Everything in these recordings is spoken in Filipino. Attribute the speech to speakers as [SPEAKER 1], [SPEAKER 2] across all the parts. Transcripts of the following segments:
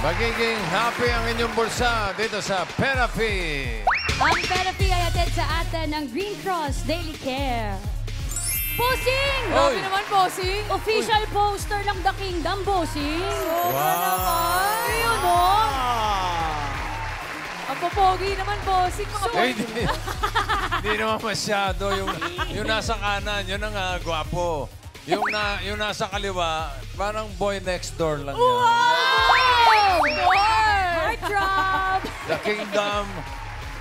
[SPEAKER 1] Magiging happy ang inyong bulsa dito sa Therapy.
[SPEAKER 2] Ang therapy ay atid sa atin ng Green Cross Daily Care. Bossing!
[SPEAKER 1] Oy!
[SPEAKER 3] Grabe naman, bossing.
[SPEAKER 2] Official poster ng The Kingdom, Bossing.
[SPEAKER 3] Sobra naman.
[SPEAKER 2] Ayun, mo.
[SPEAKER 3] Ang popogi naman, bossing. Mga
[SPEAKER 1] Eh,
[SPEAKER 3] bossing.
[SPEAKER 1] hindi naman masyado. Yung nasa kanan, yun ang gwapo. Yung nasa kaliwa, parang boy next door lang yan.
[SPEAKER 2] Wow!
[SPEAKER 3] Boy!
[SPEAKER 2] Heart drop!
[SPEAKER 1] The Kingdom.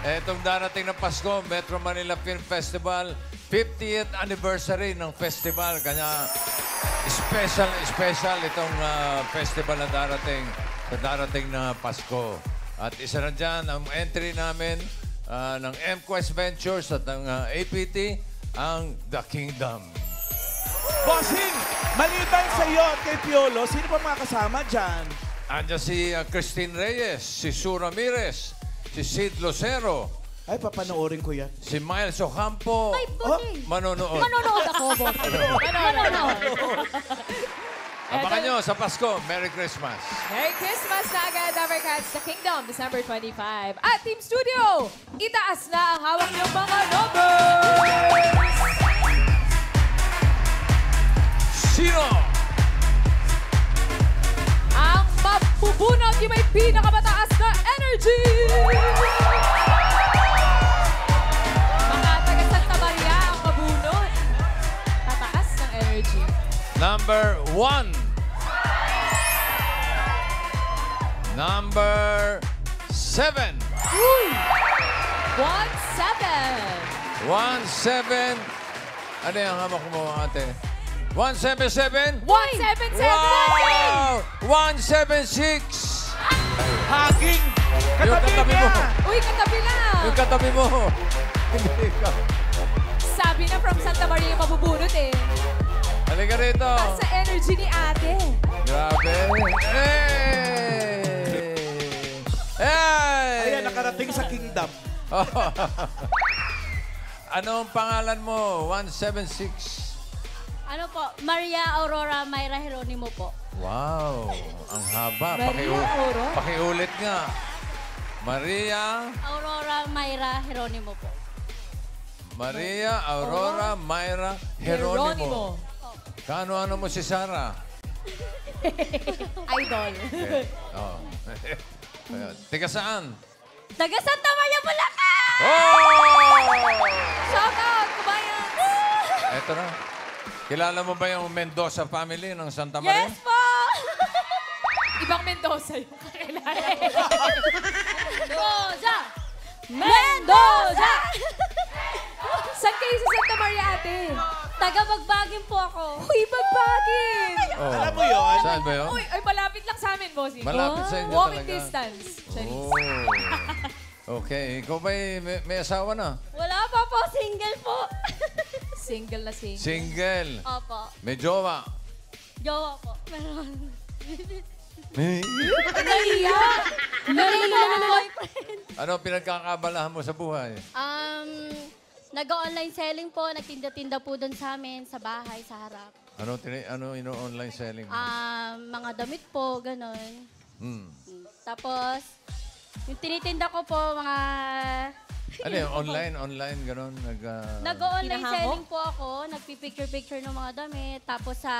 [SPEAKER 1] Etong darating na Pasko, Metro Manila Film Festival. 50th anniversary ng festival. Kanya special itong festival na darating na Pasko. At isa na dyan, ang entry namin ng MQuest Ventures at ng APT, ang The Kingdom.
[SPEAKER 4] Bossing, maliban sa iyo at kay Piolo, sino pa mga kasama dyan?
[SPEAKER 1] Andiyan si Christine Reyes, si Sue Ramirez, si Sid Lucero,
[SPEAKER 4] Ay, papanoorin ko yan.
[SPEAKER 1] si Miles Ocampo.
[SPEAKER 2] Ay, Bossing.
[SPEAKER 1] Manonood.
[SPEAKER 2] Manonood ako, Bossing. Manonood.
[SPEAKER 1] Abangan nyo sa Pasko. Merry Christmas.
[SPEAKER 3] Merry Christmas na agad, Lovercats, The Kingdom, December 25. At Team Studio, itaas na ang hawak ng mga numbers!
[SPEAKER 1] Sino?
[SPEAKER 3] Ang mapubunot yung may pinakamataas na energy! Mga taga Santa Maria ang mabunot. Tataas ng energy.
[SPEAKER 1] Number 1. Number 7.
[SPEAKER 3] Uy! 1-7.
[SPEAKER 1] 1-7. Ano yung hawak mo, ate? 177?
[SPEAKER 3] 1-7-7!
[SPEAKER 1] Wow! 176!
[SPEAKER 4] Haging!
[SPEAKER 1] Yung
[SPEAKER 4] Katabi
[SPEAKER 1] katabi
[SPEAKER 4] niya!
[SPEAKER 1] mo.
[SPEAKER 3] Uy, katabi lang!
[SPEAKER 1] Yung katabi mo. Hindi ikaw.
[SPEAKER 3] Sabi na from Santa Maria yung mabubunot eh.
[SPEAKER 1] Halika rito.
[SPEAKER 3] Taas sa energy ni ate.
[SPEAKER 1] Grabe. Hey! Hey!
[SPEAKER 4] Ayan, nakarating sa Kingdom.
[SPEAKER 1] Anong pangalan mo? 176.
[SPEAKER 2] Ano po? Maria Aurora Mayra Jeronimo po.
[SPEAKER 1] Wow, ang haba.
[SPEAKER 3] Maria Aurora?
[SPEAKER 1] Pakiulit nga. Maria
[SPEAKER 2] Aurora Mayra Jeronimo po.
[SPEAKER 1] Maria Aurora Mayra Jeronimo. Kaano-ano mo si Sarah?
[SPEAKER 3] Idol.
[SPEAKER 1] Okay. Oh. Tiga saan?
[SPEAKER 2] Taga Santa Maria, Bulacan!
[SPEAKER 1] Oh!
[SPEAKER 3] Shout out, kubayan!
[SPEAKER 1] Eto na. Kilala mo ba yung Mendoza family ng Santa Maria?
[SPEAKER 2] Yes po!
[SPEAKER 3] Ibang Mendoza yung kakilala.
[SPEAKER 2] Mendoza! Mendoza!
[SPEAKER 3] Saan kayo sa Santa Maria, ate?
[SPEAKER 2] Taga Bagbagin po ako.
[SPEAKER 3] Uy, Bagbagin!
[SPEAKER 1] Oh.
[SPEAKER 4] Alam mo yun?
[SPEAKER 1] Saan ba yun?
[SPEAKER 3] Uy, ay malapit lang sa amin, bossing.
[SPEAKER 1] Malapit sa inyo
[SPEAKER 3] Walking
[SPEAKER 1] talaga.
[SPEAKER 3] distance. Charis.
[SPEAKER 1] Oh. Okay. Ikaw ba may asawa na?
[SPEAKER 2] Wala pa po, single po.
[SPEAKER 3] Single na single.
[SPEAKER 1] Single.
[SPEAKER 2] Opo.
[SPEAKER 1] May jowa.
[SPEAKER 2] Jowa po. Meron.
[SPEAKER 1] May?
[SPEAKER 3] Nahiya!
[SPEAKER 2] Meron po ng boyfriend.
[SPEAKER 1] Ano pinagkakabalahan mo sa buhay?
[SPEAKER 2] Nag-online selling po. Nagtinda-tinda po doon sa amin, sa bahay, sa harap.
[SPEAKER 1] Ano ino-online selling mo?
[SPEAKER 2] Mga damit po, ganon.
[SPEAKER 1] Hmm.
[SPEAKER 2] Tapos, yung tinitinda ko po, mga...
[SPEAKER 1] Ano yung online, gano'n?
[SPEAKER 2] Nag-online
[SPEAKER 3] Hinahango?
[SPEAKER 2] selling po ako. Nagpipicture-picture ng mga damit. Tapos sa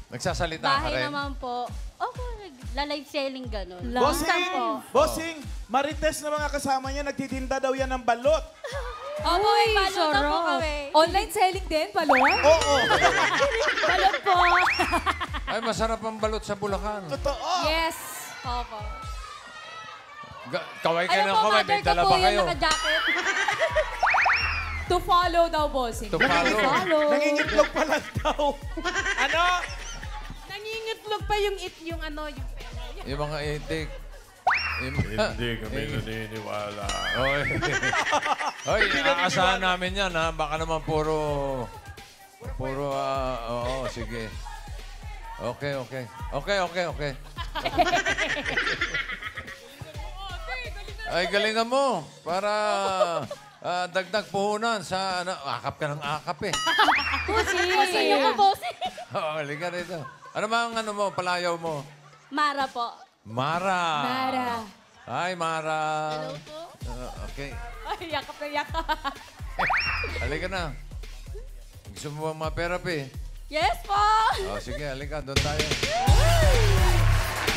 [SPEAKER 1] Nagsasalita ka
[SPEAKER 2] bahay
[SPEAKER 1] rin?
[SPEAKER 2] naman po, nagla-live selling ganon.
[SPEAKER 4] Bossing!
[SPEAKER 2] po.
[SPEAKER 4] Bossing! Marites na mga kasama niya, nagtitinda daw yan ng balot.
[SPEAKER 2] Opo, may balot na po kami.
[SPEAKER 3] Online selling din, balon?
[SPEAKER 4] Oo!
[SPEAKER 2] Balot po.
[SPEAKER 1] Ay, masarap ang balot sa Bulacan.
[SPEAKER 4] Totoo!
[SPEAKER 3] Yes.
[SPEAKER 2] Opo.
[SPEAKER 1] Kaway kayo ng
[SPEAKER 2] Ano po,
[SPEAKER 1] kaway.
[SPEAKER 2] mother
[SPEAKER 1] May
[SPEAKER 2] ko
[SPEAKER 1] dala
[SPEAKER 2] po
[SPEAKER 1] ba
[SPEAKER 2] yung
[SPEAKER 1] kayo?
[SPEAKER 2] naka-jacket.
[SPEAKER 3] To follow daw, bossing.
[SPEAKER 1] To follow.
[SPEAKER 4] Nangingitlog pa lang daw. Ano?
[SPEAKER 5] Nangingitlog pa yung yung ano, yung pera.
[SPEAKER 1] Yung mga itik.
[SPEAKER 6] Hindi kami naniniwala.
[SPEAKER 1] Oy. Oy, aasahan namin yan, ha? Baka naman puro, oo, sige. Okay. Ay, galingan mo. Para dagdag puhunan sa, akap ka ng akap eh.
[SPEAKER 2] Bossing! Sa'yo ko, bossing.
[SPEAKER 1] Oo, halika rito. Ano ba ang palayaw mo?
[SPEAKER 2] Mara po.
[SPEAKER 1] Mara.
[SPEAKER 3] Mara.
[SPEAKER 1] Hi, Mara.
[SPEAKER 5] Hello po.
[SPEAKER 1] Okay.
[SPEAKER 3] Ay, yakap na yakap.
[SPEAKER 1] Halika na. Gusto mo ba ma-therapy?
[SPEAKER 3] Yes po!
[SPEAKER 1] Oh, sige, halika. Doon tayo.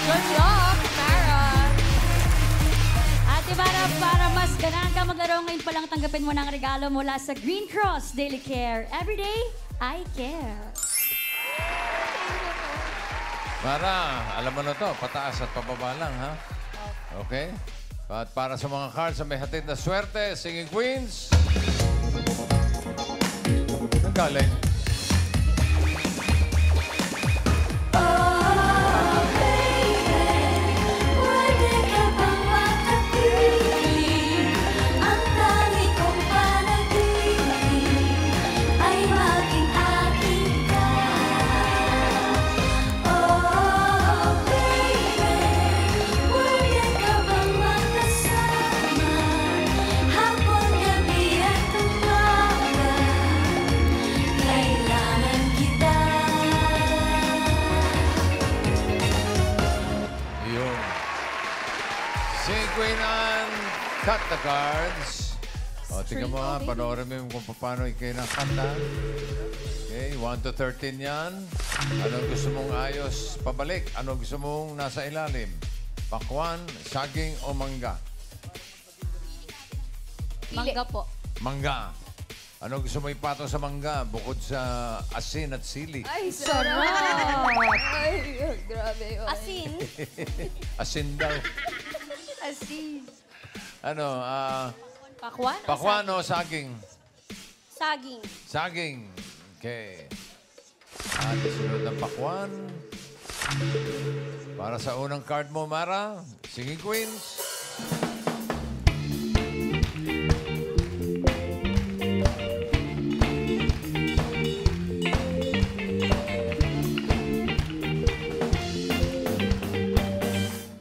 [SPEAKER 3] Good luck, Mara.
[SPEAKER 2] Ate Mara, para mas ganahan ka maglaro, ngayon pa lang tanggapin mo ng regalo mula sa Green Cross Daily Care. Everyday, I care.
[SPEAKER 1] Mara, alam mo na to. Pataas at pababa lang, ha? Okay? At para sa mga cards na may hatid na swerte, Singing Queens. Ang galing. Yun. Singing Queen and cut the cards. O, tingnan mo ha, panoorin mo kung paano kayo nakanta. Okay, 1 to 13 yan. Anong gusto mong ayos pabalik? Anong gusto mong nasa ilalim? Pakwan, saging o mangga?
[SPEAKER 3] Mangga po.
[SPEAKER 1] Mangga. Anong gusto mo ipatong sa mangga bukod sa asin at sili?
[SPEAKER 3] Ay, sarap! Ay, grabe yun.
[SPEAKER 5] Asin.
[SPEAKER 1] Asin daw.
[SPEAKER 5] Asin.
[SPEAKER 1] Ano,
[SPEAKER 3] Pakwan?
[SPEAKER 1] pakwan o saging?
[SPEAKER 5] Saging.
[SPEAKER 1] Saging. Okay. At sunod ng pakwan. Para sa unang card mo, Mara, Singing Queens.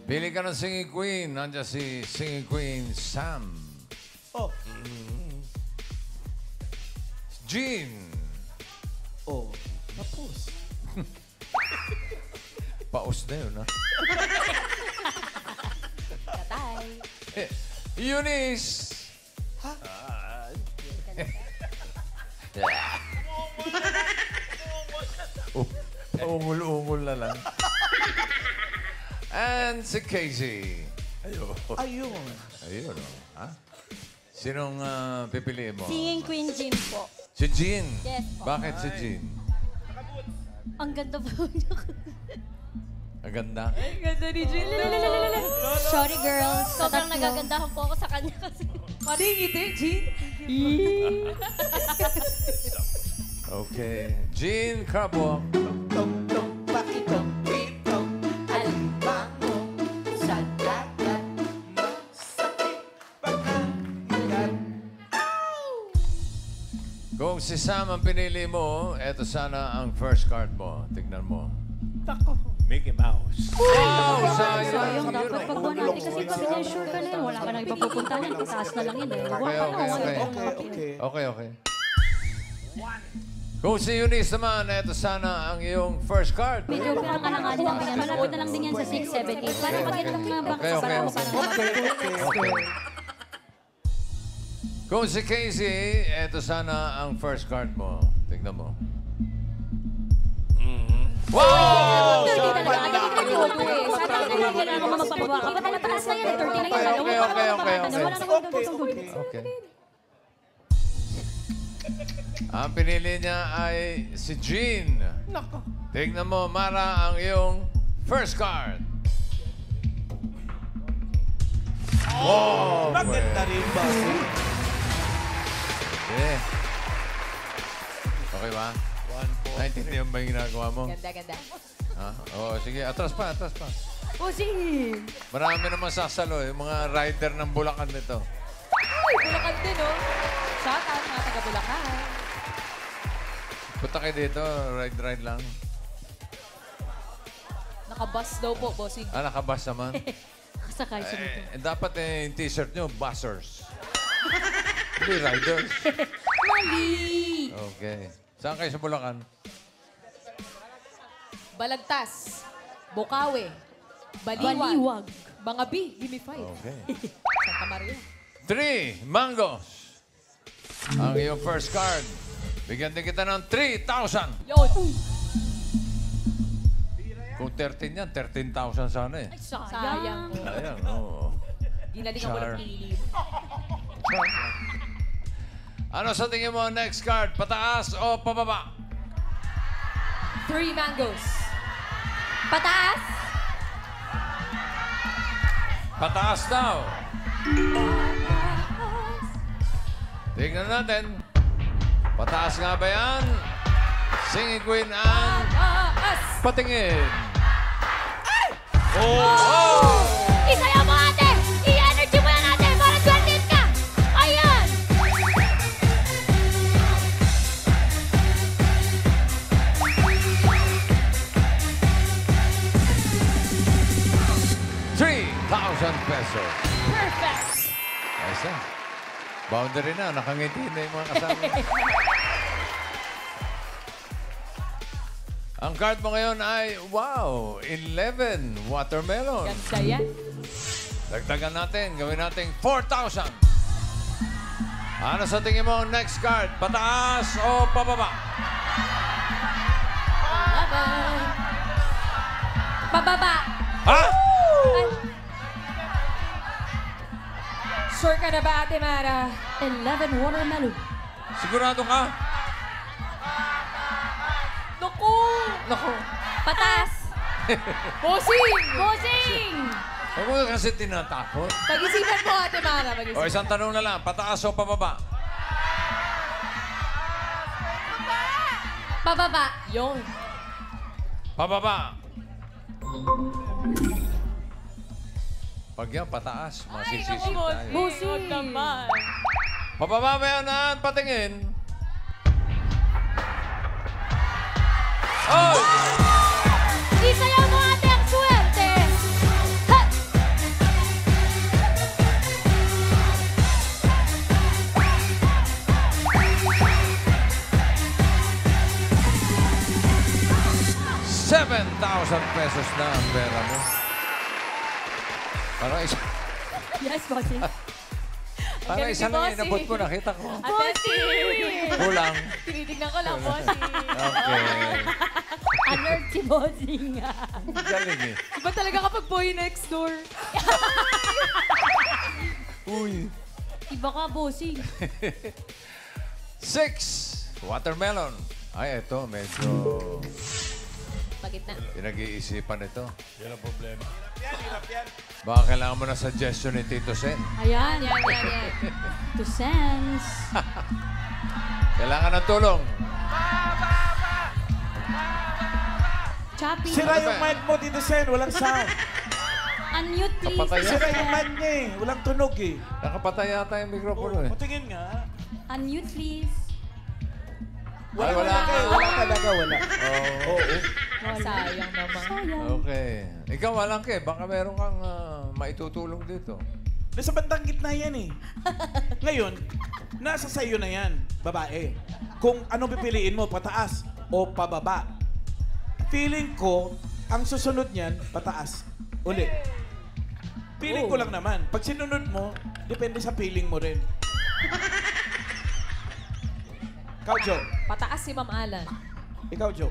[SPEAKER 1] Pili ka ng Singing Queen. Nandiyan si Singing Queen Sam.
[SPEAKER 4] Oh.
[SPEAKER 1] Jean.
[SPEAKER 4] Oh. Tapos.
[SPEAKER 1] Paus na yun, ha?
[SPEAKER 3] Katay.
[SPEAKER 1] Eunice. Ungol-ungol na lang. And si Casey.
[SPEAKER 4] Ayun.
[SPEAKER 1] Ayun, oh. Ha? Sinong pipiliin mo?
[SPEAKER 5] Singing Queen Jean po.
[SPEAKER 1] Si Jean.
[SPEAKER 5] Yes, po.
[SPEAKER 1] Bakit si Jean?
[SPEAKER 5] Ang ganda po niya.
[SPEAKER 1] Ang ganda.
[SPEAKER 3] Ganda ni Jill.
[SPEAKER 2] Sorry, girls. Sa
[SPEAKER 5] Sobrang
[SPEAKER 2] tatlo.
[SPEAKER 5] nagagandahan po ako sa kanya kasi.
[SPEAKER 3] Pati yung ngiti, Jean.
[SPEAKER 1] Okay. Jean Crabwalk.
[SPEAKER 4] Tong, tong, pakitong, pitong. Alimango sa dagat. Masakit pagkagat.
[SPEAKER 1] Kung si Sam ang pinili mo, eto sana ang first card mo. Tignan mo.
[SPEAKER 6] Mickey Mouse.
[SPEAKER 1] Wow!
[SPEAKER 2] Sayang,
[SPEAKER 1] Sayang!
[SPEAKER 2] dapat pagkuha natin kasi pag sure ka na yun. Wala ka nang ipapupuntahan. Taas na lang yun eh. Huwag
[SPEAKER 1] Okay,
[SPEAKER 2] ka na.
[SPEAKER 1] okay, okay.
[SPEAKER 4] Okay.
[SPEAKER 1] Okay, okay. Kung si Eunice naman, eto sana ang iyong first card.
[SPEAKER 2] Medyo pinangalanganin lang yan. Malapit na lang din yan sa 6, 7, 8. Para pag yan ang mga bangka
[SPEAKER 1] Okay,
[SPEAKER 2] sa
[SPEAKER 1] okay,
[SPEAKER 2] parang
[SPEAKER 1] okay. Okay. Kung si Casey, eto sana ang first card mo. Tignan mo. Wow!
[SPEAKER 2] Hindi talaga. Ano yung nag-hold eh. Sana hindi kailangan mo magpapabuha ka. Ba't mataas na yan? 30 na yan.
[SPEAKER 1] Okay, okay, okay, okay.
[SPEAKER 2] Wala na kung
[SPEAKER 1] Okay. Ang pinili niya ay si Jean. Tignan mo, Mara, ang iyong first card. Oh!
[SPEAKER 4] Maganda rin ba?
[SPEAKER 1] Okay. Okay ba? Naintindihan ba yung ginagawa mo?
[SPEAKER 3] Ganda, ganda.
[SPEAKER 1] Ha? Oo, sige. Atras pa, atras pa.
[SPEAKER 2] O sige.
[SPEAKER 1] Marami naman sasalo, yung mga rider ng Bulacan nito.
[SPEAKER 3] Uy, Bulacan din, oh. Shout out, mga taga-Bulacan.
[SPEAKER 1] Punta kayo dito, ride lang.
[SPEAKER 3] Naka-bus daw po, bossing.
[SPEAKER 1] Ah, nakabas naman.
[SPEAKER 2] Sakay siya dito.
[SPEAKER 1] Dapat yung t-shirt nyo, bussers. Hindi riders.
[SPEAKER 3] Mali!
[SPEAKER 1] Okay. Saan kayo sa Bulacan?
[SPEAKER 3] Balagtas. Bukawi. Baliwag. Mga B, give me 5.
[SPEAKER 1] Okay.
[SPEAKER 3] Santa Maria.
[SPEAKER 1] 3 mangoes. Ang iyong first card. Bigyan din kita ng 3,000.
[SPEAKER 3] Yun.
[SPEAKER 1] Kung 13 yan, 13,000 sana eh.
[SPEAKER 3] Sayang.
[SPEAKER 1] Ayan, oo.
[SPEAKER 3] Ginalingan ko ng
[SPEAKER 1] Char.
[SPEAKER 3] pilim.
[SPEAKER 1] Ano sa tingin mo next card? Pataas o pababa?
[SPEAKER 3] 3 mangoes.
[SPEAKER 2] Pataas.
[SPEAKER 1] Pataas daw. Tingnan natin. Pataas nga ba yan? Singing Queen ang
[SPEAKER 3] Pataas.
[SPEAKER 1] patingin.
[SPEAKER 2] Isayaw mo ate! I-energy mo na natin para 20 ka! Ayan!
[SPEAKER 1] ₱3,000.
[SPEAKER 3] Perfect.
[SPEAKER 1] Ayos na. Boundary na. Nakangiti na yung mga kasama. Ang card mo ngayon ay, wow, 11 watermelon.
[SPEAKER 3] Ganda yan.
[SPEAKER 1] Dagdagan natin. Gawin natin 4,000. Ano sa tingin mo ang next card? Pataas o pababa?
[SPEAKER 2] Pababa.
[SPEAKER 1] Ha?
[SPEAKER 2] Ay,
[SPEAKER 3] Sure ka na ba, Ate Mara?
[SPEAKER 2] 11 watermelon.
[SPEAKER 1] Sigurado ka?
[SPEAKER 3] Naku!
[SPEAKER 1] Naku.
[SPEAKER 2] Pataas.
[SPEAKER 3] Bossing!
[SPEAKER 2] Bossing!
[SPEAKER 1] Huwag mo kasi tinatakot.
[SPEAKER 3] Pag-isipan mo, Ate Mara.
[SPEAKER 1] O,
[SPEAKER 3] Pag-isipan.
[SPEAKER 1] isang tanong na lang. Pataas o pababa?
[SPEAKER 2] Pababa.
[SPEAKER 3] Yun.
[SPEAKER 1] Pababa. Pag yan, pataas. Masisisi tayo.
[SPEAKER 2] Bossing.
[SPEAKER 3] Huwag naman.
[SPEAKER 1] Pababa mo yan, patingin. Oh!
[SPEAKER 2] Isayaw mo ate ang swerte. Ha!
[SPEAKER 1] ₱7,000 na ang pera mo. Parang isa,
[SPEAKER 2] Yes, bossing.
[SPEAKER 1] parang
[SPEAKER 3] galing
[SPEAKER 1] isa
[SPEAKER 3] ni
[SPEAKER 1] lang
[SPEAKER 3] Bossing.
[SPEAKER 1] inabot ko. Nakita ko.
[SPEAKER 3] Bossing!
[SPEAKER 1] Kulang.
[SPEAKER 3] Tinitignan ko lang, Bossing.
[SPEAKER 1] Okay.
[SPEAKER 2] Alert si bossing.
[SPEAKER 1] Galing eh.
[SPEAKER 3] Iba talaga kapag boy next door.
[SPEAKER 1] Uy.
[SPEAKER 2] Iba ka, bossing.
[SPEAKER 1] 6 watermelon. Ay, ito. Medyo
[SPEAKER 3] Pagit na.
[SPEAKER 1] pinag-iisipan ito.
[SPEAKER 6] Yan ang problema.
[SPEAKER 1] Baka kailangan mo na suggestion ni Tito Sen.
[SPEAKER 2] Ayan.
[SPEAKER 3] Yan.
[SPEAKER 2] To sense.
[SPEAKER 1] Kailangan ng tulong.
[SPEAKER 2] Choppy.
[SPEAKER 4] Sira yung mic mo, Tito Sen. Walang sound.
[SPEAKER 2] Unmute, please.
[SPEAKER 1] Kapatay yan.
[SPEAKER 4] Sira yung mic niya eh. Walang tunog eh.
[SPEAKER 1] Nakapatay yata yung mikropono eh.
[SPEAKER 4] Patingin nga.
[SPEAKER 2] Unmute, please.
[SPEAKER 1] Ay, wala.
[SPEAKER 4] Wala talaga, wala.
[SPEAKER 1] Oo.
[SPEAKER 3] Sayang naman.
[SPEAKER 2] Sayang.
[SPEAKER 1] Okay. Ikaw walang ke. Baka meron kang maitutulong dito.
[SPEAKER 4] Nasa bandang gitna yan eh. Ngayon, nasa sayo na yan, babae. Kung anong pipiliin mo, pataas o pababa. Feeling ko, ang susunod niyan, pataas. Uli. Feeling ko lang naman. Pag sinunod mo, depende sa feeling mo rin. Ikaw, Joe.
[SPEAKER 3] Pataas si Ma'am Alan.
[SPEAKER 4] Ikaw, Joe.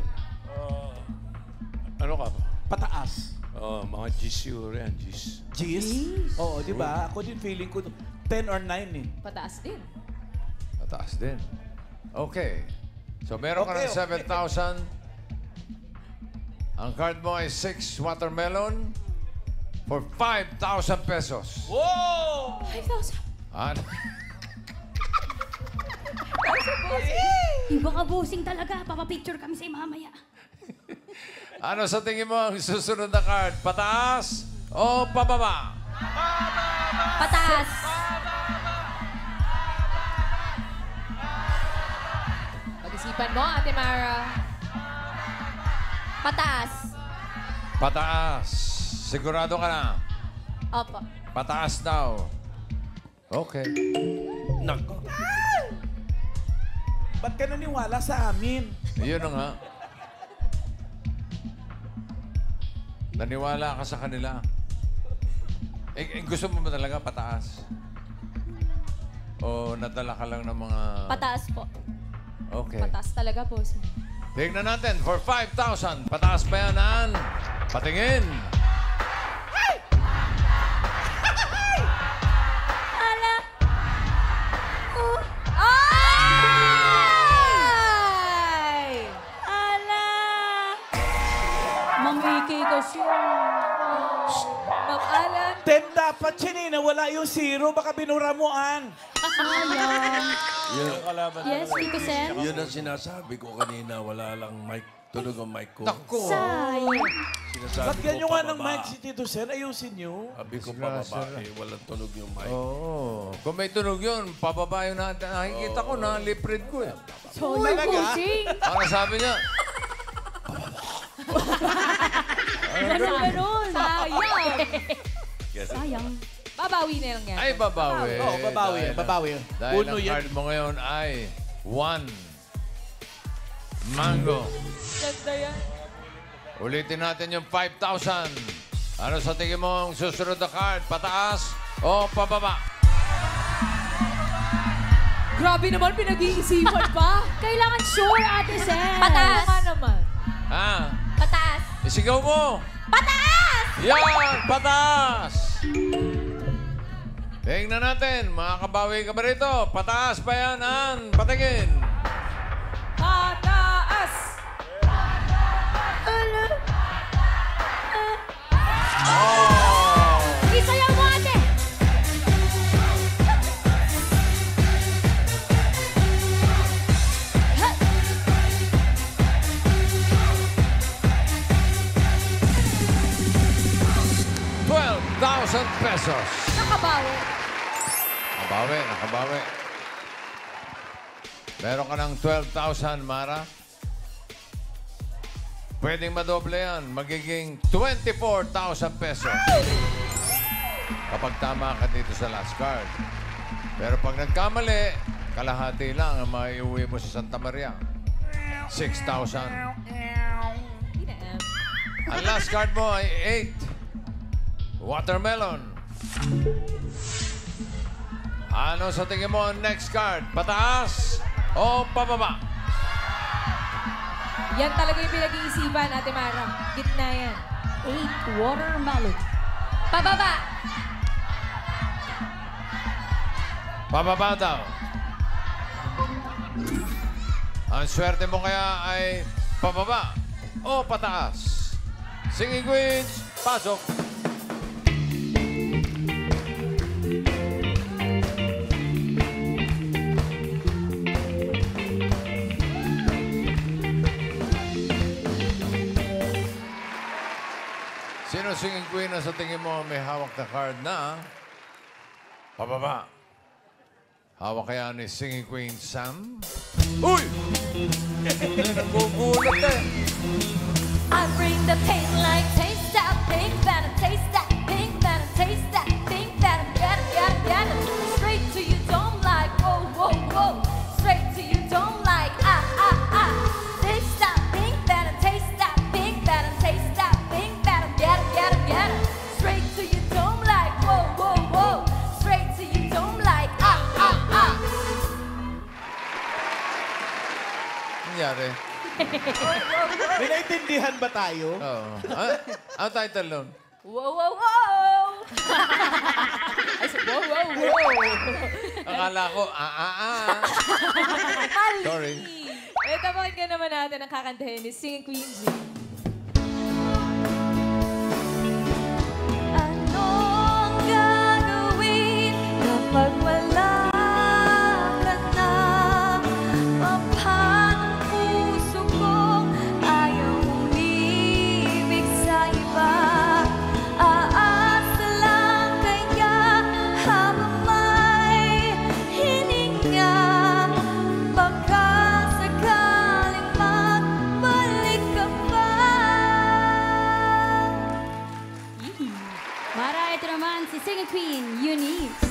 [SPEAKER 6] Ano ka ba?
[SPEAKER 4] Pataas.
[SPEAKER 6] Mga G's siguro yan, G's.
[SPEAKER 4] G's? Oo, di ba? Ako din feeling ko 10 or 9 eh.
[SPEAKER 3] Pataas din.
[SPEAKER 1] Mataas din. Okay. So meron ka
[SPEAKER 4] Okay,
[SPEAKER 1] ng
[SPEAKER 4] okay.
[SPEAKER 1] 7,000. Ang card mo ay 6 watermelon for ₱5,000.
[SPEAKER 4] Wow!
[SPEAKER 3] 5,000.
[SPEAKER 1] Ano?
[SPEAKER 2] Iba ka, bossing talaga. Papapicture kami sa'yo mamaya.
[SPEAKER 1] Ano sa tingin mo ang susunod na card? Pataas o pababa?
[SPEAKER 2] Pataas.
[SPEAKER 3] Pag-isipan mo, Ate Mara.
[SPEAKER 2] Pataas.
[SPEAKER 1] Pataas. Sigurado ka na?
[SPEAKER 2] Opo.
[SPEAKER 1] Pataas daw. Okay.
[SPEAKER 6] Nako.
[SPEAKER 4] Ba't ka naniwala sa amin?
[SPEAKER 1] Yun na nga. Naniwala ka sa kanila. Gusto mo ba talaga pataas? O nadala ka lang ng mga...
[SPEAKER 2] Pataas po.
[SPEAKER 1] Okay.
[SPEAKER 3] Pataas talaga po.
[SPEAKER 1] Tignan natin for 5,000. Pataas pa yan, Ann. Patingin.
[SPEAKER 2] Ala!
[SPEAKER 3] Ay!
[SPEAKER 2] Ala! Mamiki kasi.
[SPEAKER 3] Ma'am Alan.
[SPEAKER 4] 10 dapat yan eh. Nawala yung 0. Baka binura mo, Ann.
[SPEAKER 2] Sayang.
[SPEAKER 6] Yun ang kalaban.
[SPEAKER 2] Yes, Tito Sen?
[SPEAKER 6] Yun ang sinasabi ko kanina. Wala lang mic. Tunog ang mic ko.
[SPEAKER 1] Naku.
[SPEAKER 2] Sayang.
[SPEAKER 6] Sinasabi
[SPEAKER 4] Lagyan
[SPEAKER 6] ko
[SPEAKER 4] nyo nga ng
[SPEAKER 6] pababa.
[SPEAKER 4] mic si Tito Sen. Ayusin nyo.
[SPEAKER 6] Sabi ko pababa. Walang tunog yung mic.
[SPEAKER 1] Oo. Kung may tunog yun, pababa yung nakikita ko na lip read ko eh.
[SPEAKER 2] Uy, Bossing!
[SPEAKER 1] Para sabi niya,
[SPEAKER 2] Ganun.
[SPEAKER 3] Sayang.
[SPEAKER 2] Sayang.
[SPEAKER 3] Babawi na lang yan.
[SPEAKER 1] ay babawi.
[SPEAKER 4] Oo, babawi.
[SPEAKER 1] Dahil-
[SPEAKER 4] Babawi.
[SPEAKER 1] Dahil
[SPEAKER 4] Uno
[SPEAKER 1] ang
[SPEAKER 4] yan.
[SPEAKER 1] card mo ngayon ay 1 mango.
[SPEAKER 3] Ganda yan.
[SPEAKER 1] Ulitin natin yung 5,000. Ano sa tingin mo ang susunod na card? Pataas o pababa?
[SPEAKER 3] Grabe naman, pinag-iisipan pa.
[SPEAKER 2] Kailangan sure, Ate Sen.
[SPEAKER 3] Pataas. Ano naman?
[SPEAKER 1] Ha?
[SPEAKER 2] Pataas.
[SPEAKER 1] Isigaw mo!
[SPEAKER 2] Pataas!
[SPEAKER 1] Yan! Pataas! Tingnan natin. Makakabawi ka ba rito? Pataas pa yan, Ann. Patingin.
[SPEAKER 3] Pataas!
[SPEAKER 2] Ala!
[SPEAKER 1] Oh!
[SPEAKER 2] Isayaw mo, Ate!
[SPEAKER 1] pesos.
[SPEAKER 3] Nakabawi.
[SPEAKER 1] Nakabawi. Meron ka ng 12,000, Mara. Pwedeng madoble yan. Magiging 24,000 pesos. Kapag tama ka dito sa last card. Pero pag nagkamali, kalahati lang ang maiuwi mo sa Santa Maria. 6,000. Ang last card mo ay 8. Watermelon. Ano sa tingin mo ang next card? Pataas o pababa?
[SPEAKER 3] Yan talaga yung pinag-iisipan, Ate Mara. Gitna yan.
[SPEAKER 2] 8 watermelon.
[SPEAKER 3] Pababa.
[SPEAKER 1] Pababa daw. Ang swerte mo kaya ay pababa o pataas? Singing Queens, pasok. Sino singing queen na sa tingin mo may hawak na card na pababa? Hawak kaya ni singing queen Sam? Uy! Nagugulat eh.
[SPEAKER 2] I bring the pain like taste that pink venom, taste that pink venom, taste that pink venom, get it. Straight to you don't like, whoa, whoa, whoa. Straight to you don't like, ah, ah, ah. Taste that pink venom, taste that pink venom, taste that pink venom, get it. Straight to you don't like, whoa, whoa, whoa. Straight to you don't like, ah, ah, ah.
[SPEAKER 1] Nangyari?
[SPEAKER 4] May naintindihan ba tayo?
[SPEAKER 1] Oo. Ang title nun?
[SPEAKER 3] Wow, wow, wow! Ay, wow, wow, wow!
[SPEAKER 1] Akala ko, Sorry.
[SPEAKER 3] Ito, pakinggan naman natin ang kakantahin ni Singing Queen Z.
[SPEAKER 2] Anong gagawin kapag wala ka na? Papanong puso ko ayaw umibig sa iba? Aasa lang kaya habang may hininga? Baka sakaling magbalik ka pa. Mara, ito naman si Singing Queen, Eunice.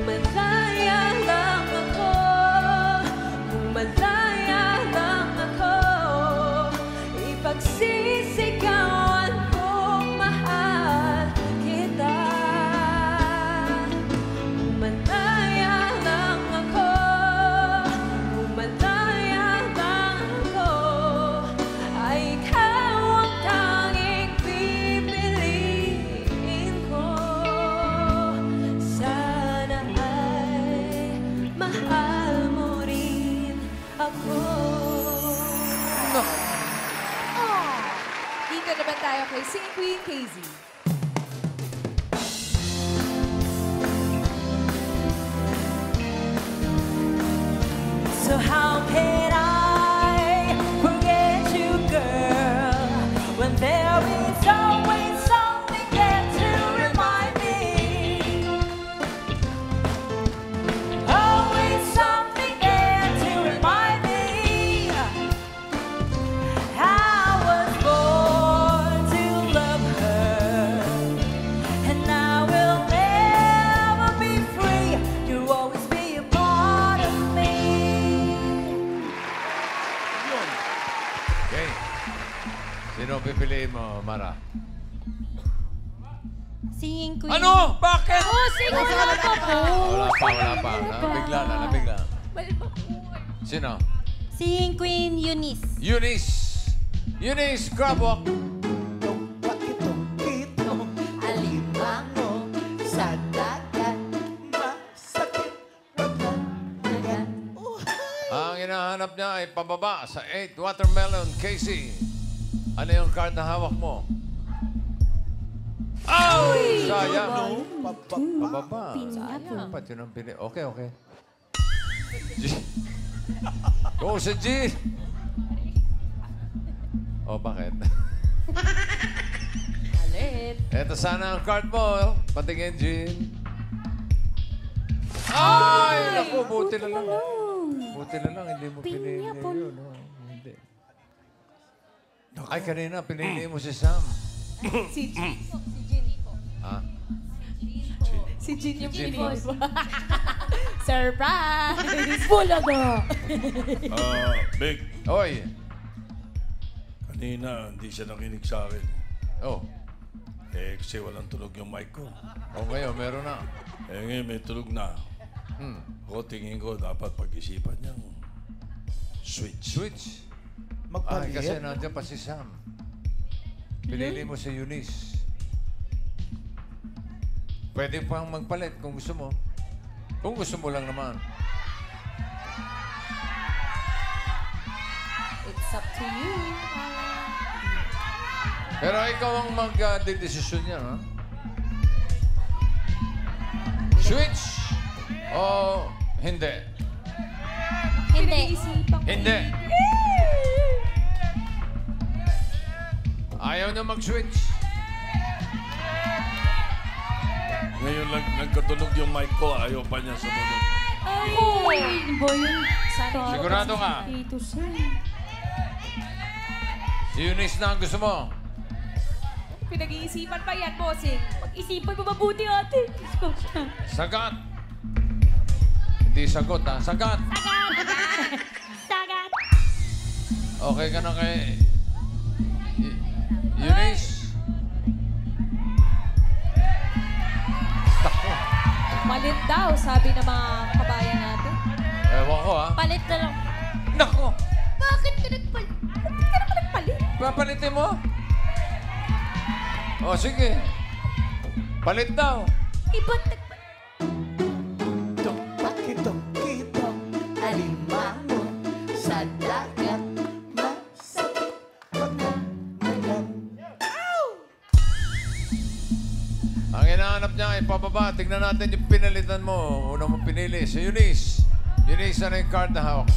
[SPEAKER 2] Malaya lang ako, malaya lang ako,
[SPEAKER 3] dito naman tayo kay Singing Queen Casey.
[SPEAKER 2] So how can I forget you, girl, when there is always something there to remind me? Always something there to remind me. I was born to love her, and I will never be free. You'll always be a part of me.
[SPEAKER 1] Okay. Sino pipiliin mo, Mara?
[SPEAKER 2] Singing Queen.
[SPEAKER 1] Ano? Bakit?
[SPEAKER 2] Oh, singing
[SPEAKER 1] Wala pa. Nabigla. Sino?
[SPEAKER 2] Singing Queen Eunice.
[SPEAKER 1] Eunice, grab walk.
[SPEAKER 2] Alimango sa dagat.
[SPEAKER 4] Masakit.
[SPEAKER 1] Ang hinahanap niya ay pababa sa 8 watermelon. Casey, ano yung card na hawak mo? Oh! Sayang. Pababa. Dapat yun ang pili. Okay. Go sa Jean. Oh, bakit?
[SPEAKER 3] Alit.
[SPEAKER 1] Ito sana ang card mo. Patingin, Jean. Ay! Naku, buti na lang. Buti na lang, hindi mo pinili yun. No? Hindi. Ay, kanina, pinili mo si Sam.
[SPEAKER 3] Si Jean.
[SPEAKER 1] Ha?
[SPEAKER 3] Si Jean yung pinili mo. Surprise! Bulaga!
[SPEAKER 6] Big,
[SPEAKER 1] Oy!
[SPEAKER 6] kanina hindi siya nakinig sa akin.
[SPEAKER 1] Oh.
[SPEAKER 6] Kasi walang tunog yung mic ko.
[SPEAKER 1] Oh, ngayon, meron na.
[SPEAKER 6] Ngayon may tunog na. Ako tingin ko dapat pag-isipan niyang switch.
[SPEAKER 1] Switch. Ay,
[SPEAKER 4] Magpalit.
[SPEAKER 1] kasi nandiyan pa si Sam. Pinili mo si Eunice. Pwede pang magpalit kung gusto mo. Kung gusto mo lang naman.
[SPEAKER 3] It's up to you.
[SPEAKER 1] Pero ikaw ang mag-desisyon niya, ha? Switch o hindi? Hindi. Ayaw niya mag-switch.
[SPEAKER 6] Ngayon nagkatunog yung mic ko, ayaw pa niya sa tunog.
[SPEAKER 1] Sigurado ka? Si Eunice na ang gusto mo.
[SPEAKER 3] Pinag-iisipan pa yan, bossing.
[SPEAKER 2] Pag-isipan mo mabuti, ate.
[SPEAKER 1] Sagat. Hindi sagot, ha? Sagat.
[SPEAKER 2] Sagat.
[SPEAKER 1] Okay ka na kay Eunice? Tako.
[SPEAKER 3] Malit daw, sabi ng mga kabayan natin.
[SPEAKER 1] Ewan ko, ha?
[SPEAKER 2] Palit na lang.
[SPEAKER 1] Nako.
[SPEAKER 2] Bakit ka nagpalit?
[SPEAKER 3] Bakit ka naman nagpalit?
[SPEAKER 1] Papalitin mo? O, sige. Palit daw.
[SPEAKER 2] Iba't nagpalit.
[SPEAKER 4] Pakito.
[SPEAKER 2] Alimango sa dagat.
[SPEAKER 4] Masakit. Pagkamalan.
[SPEAKER 1] Ang hinahanap niya ay pababa. Tignan natin yung pinalitan mo. Una mong pinili, si Eunice. Eunice, ano yung card na hawak?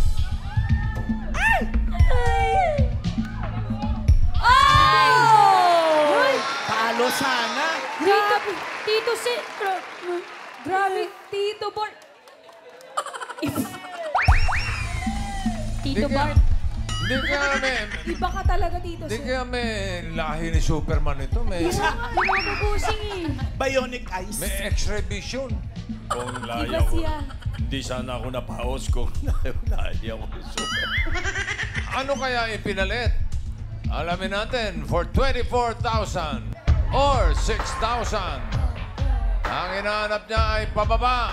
[SPEAKER 4] Talo sana.
[SPEAKER 2] Tito si...
[SPEAKER 3] Grabe, Tito Bart.
[SPEAKER 2] Tito Bart.
[SPEAKER 1] Hindi kaya may...
[SPEAKER 3] Iba ka talaga, Tito
[SPEAKER 1] Hindi
[SPEAKER 3] Sir.
[SPEAKER 1] kaya may lahi ni Superman ito. May
[SPEAKER 2] Pinapabusing eh.
[SPEAKER 4] Bionic eyes.
[SPEAKER 1] may X-ray vision.
[SPEAKER 6] Kung
[SPEAKER 3] Iba
[SPEAKER 6] laya ko,
[SPEAKER 3] siya.
[SPEAKER 6] hindi sana ako napaos kung laya ko.
[SPEAKER 1] Ano kaya ipinalit? Alamin natin for 24,000 or 6,000. Ang hinahanap niya ay pababa.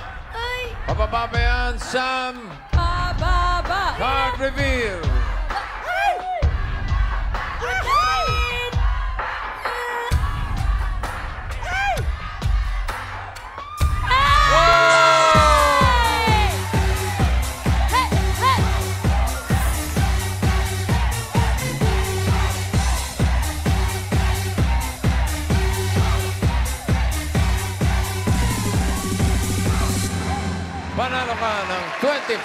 [SPEAKER 1] Pababa ba yan, Sam?
[SPEAKER 3] Pababa.
[SPEAKER 1] Card reveal.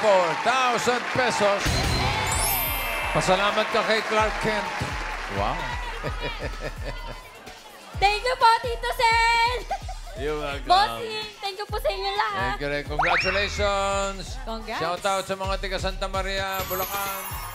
[SPEAKER 1] 24,000 pesos. Pasalamat ka kay Clark Kent. Wow.
[SPEAKER 2] Thank you po, Tito Sen!
[SPEAKER 1] You're welcome.
[SPEAKER 2] Bossing, thank you po sa inyo lahat.
[SPEAKER 1] Thank you rin. Congratulations.
[SPEAKER 3] Congrats.
[SPEAKER 1] Shout out sa mga tiga Santa Maria, Bulacan.